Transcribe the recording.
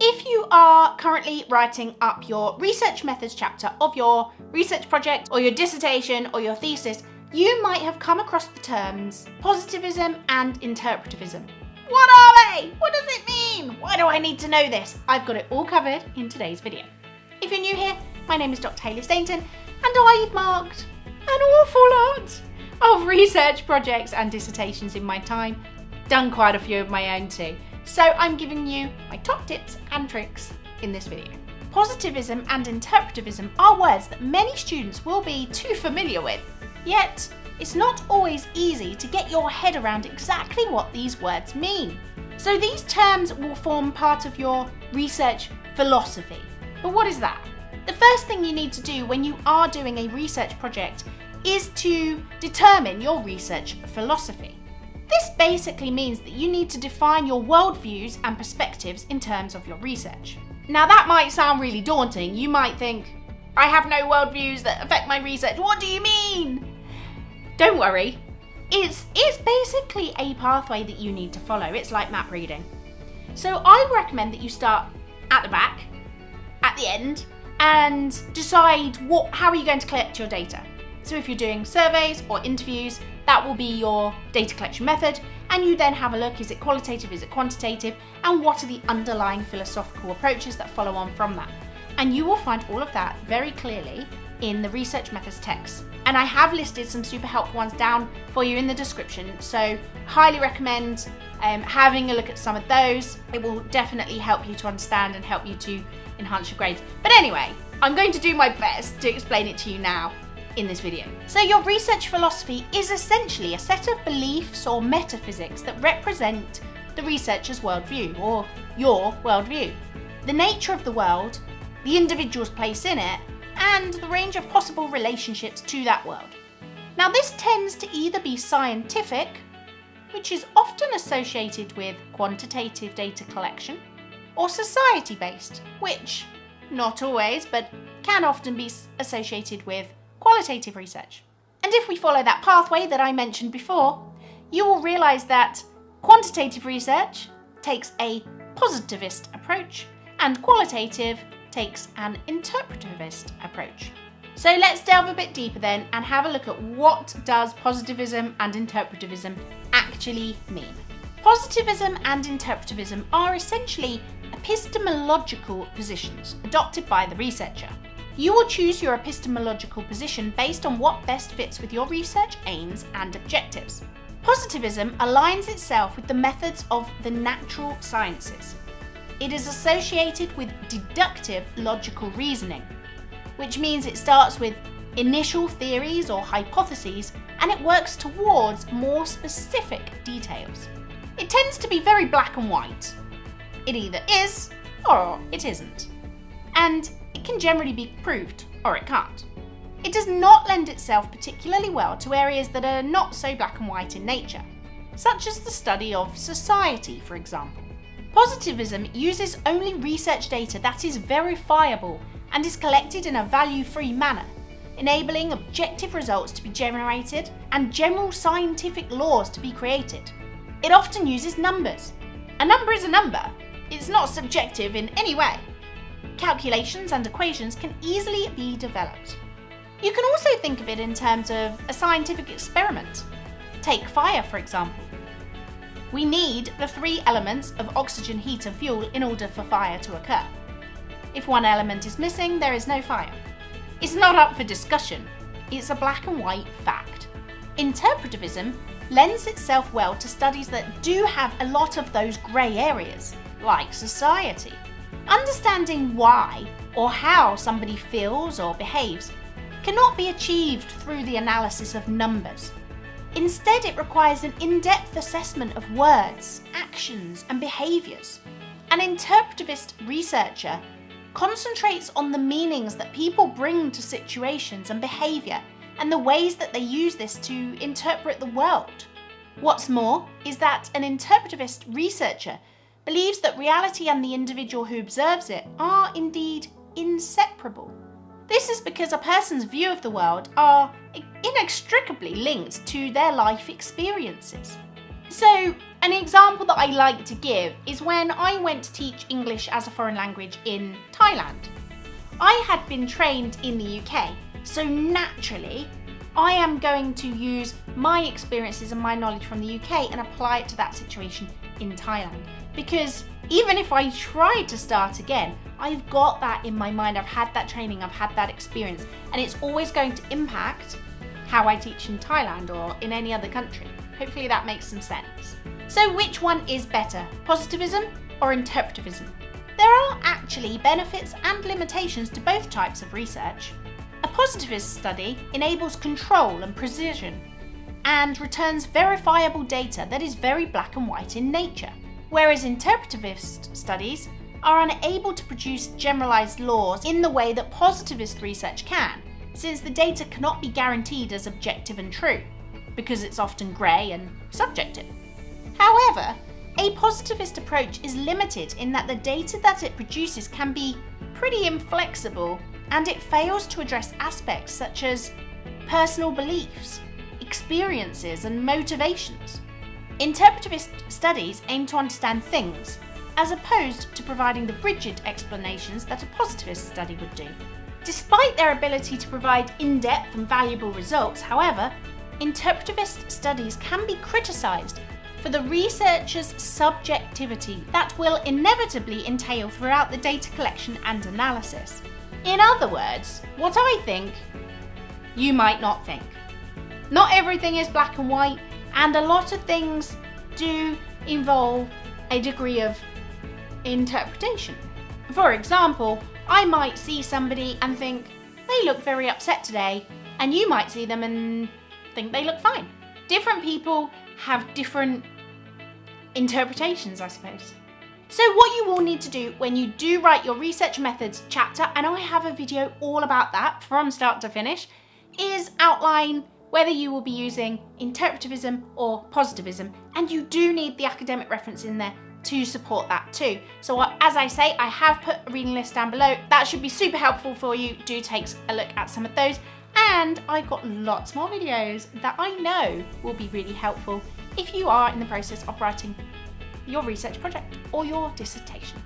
If you are currently writing up your research methods chapter of your research project or your dissertation or your thesis, you might have come across the terms positivism and interpretivism. What are they? What does it mean? Why do I need to know this? I've got it all covered in today's video. If you're new here, my name is Dr. Hayley Stainton, and I've marked an awful lot of research projects and dissertations in my time, done quite a few of my own too. So I'm giving you my top tips and tricks in this video. Positivism and interpretivism are words that many students will be too familiar with, yet it's not always easy to get your head around exactly what these words mean. So these terms will form part of your research philosophy. But what is that? The first thing you need to do when you are doing a research project is to determine your research philosophy. This basically means that you need to define your worldviews and perspectives in terms of your research. Now that might sound really daunting. You might think, I have no worldviews that affect my research. What do you mean? Don't worry. It's basically a pathway that you need to follow. It's like map reading. So I recommend that you start at the back, at the end, and decide how are you going to collect your data. So if you're doing surveys or interviews, that will be your data collection method, and you then have a look, is it qualitative, is it quantitative, and what are the underlying philosophical approaches that follow on from that. And you will find all of that very clearly in the research methods text. And I have listed some super helpful ones down for you in the description, so highly recommend having a look at some of those. It will definitely help you to understand and help you to enhance your grades. But anyway, I'm going to do my best to explain it to you now in this video. So your research philosophy is essentially a set of beliefs or metaphysics that represent the researcher's worldview, or your worldview. The nature of the world, the individual's place in it, and the range of possible relationships to that world. Now this tends to either be scientific, which is often associated with quantitative data collection, or society-based, which, not always, but can often be associated with qualitative research. And if we follow that pathway that I mentioned before, you will realise that quantitative research takes a positivist approach and qualitative takes an interpretivist approach. So let's delve a bit deeper then and have a look at what does positivism and interpretivism actually mean. Positivism and interpretivism are essentially epistemological positions adopted by the researcher. You will choose your epistemological position based on what best fits with your research aims and objectives. Positivism aligns itself with the methods of the natural sciences. It is associated with deductive logical reasoning, which means it starts with initial theories or hypotheses and it works towards more specific details. It tends to be very black and white. It either is or it isn't. And it can generally be proved, or it can't. It does not lend itself particularly well to areas that are not so black and white in nature, such as the study of society, for example. Positivism uses only research data that is verifiable and is collected in a value-free manner, enabling objective results to be generated and general scientific laws to be created. It often uses numbers. A number is a number. It's not subjective in any way. Calculations and equations can easily be developed. You can also think of it in terms of a scientific experiment. Take fire, for example. We need the three elements of oxygen, heat and fuel in order for fire to occur. If one element is missing, there is no fire. It's not up for discussion. It's a black and white fact. Interpretivism lends itself well to studies that do have a lot of those grey areas, like society. Understanding why or how somebody feels or behaves cannot be achieved through the analysis of numbers. Instead, it requires an in-depth assessment of words, actions, and behaviours. An interpretivist researcher concentrates on the meanings that people bring to situations and behaviour and the ways that they use this to interpret the world. What's more is that an interpretivist researcher believes that reality and the individual who observes it are indeed inseparable. This is because a person's view of the world are inextricably linked to their life experiences. So An example that I like to give is when I went to teach English as a foreign language in Thailand. I had been trained in the UK, so naturally I am going to use my experiences and my knowledge from the UK and apply it to that situation in Thailand. Because even if I tried to start again, I've got that in my mind, I've had that training, I've had that experience, and it's always going to impact how I teach in Thailand or in any other country. Hopefully that makes some sense. So which one is better, positivism or interpretivism? There are actually benefits and limitations to both types of research. A positivist study enables control and precision and returns verifiable data that is very black and white in nature, whereas interpretivist studies are unable to produce generalized laws in the way that positivist research can, since the data cannot be guaranteed as objective and true, because it's often grey and subjective. However, a positivist approach is limited in that the data that it produces can be pretty inflexible, and it fails to address aspects such as personal beliefs, experiences, and motivations. Interpretivist studies aim to understand things, as opposed to providing the rigid explanations that a positivist study would do. Despite their ability to provide in-depth and valuable results, however, interpretivist studies can be criticised for the researcher's subjectivity that will inevitably entail throughout the data collection and analysis. In other words, what I think, you might not think. Not everything is black and white, and a lot of things do involve a degree of interpretation. For example, I might see somebody and think they look very upset today, and you might see them and think they look fine. Different people have different interpretations, I suppose. So what you will need to do when you do write your research methods chapter, and I have a video all about that from start to finish, is outline whether you will be using interpretivism or positivism, and you do need the academic reference in there to support that too. So as I say, I have put a reading list down below. That should be super helpful for you. Do take a look at some of those. And I've got lots more videos that I know will be really helpful if you are in the process of writing your research project or your dissertation.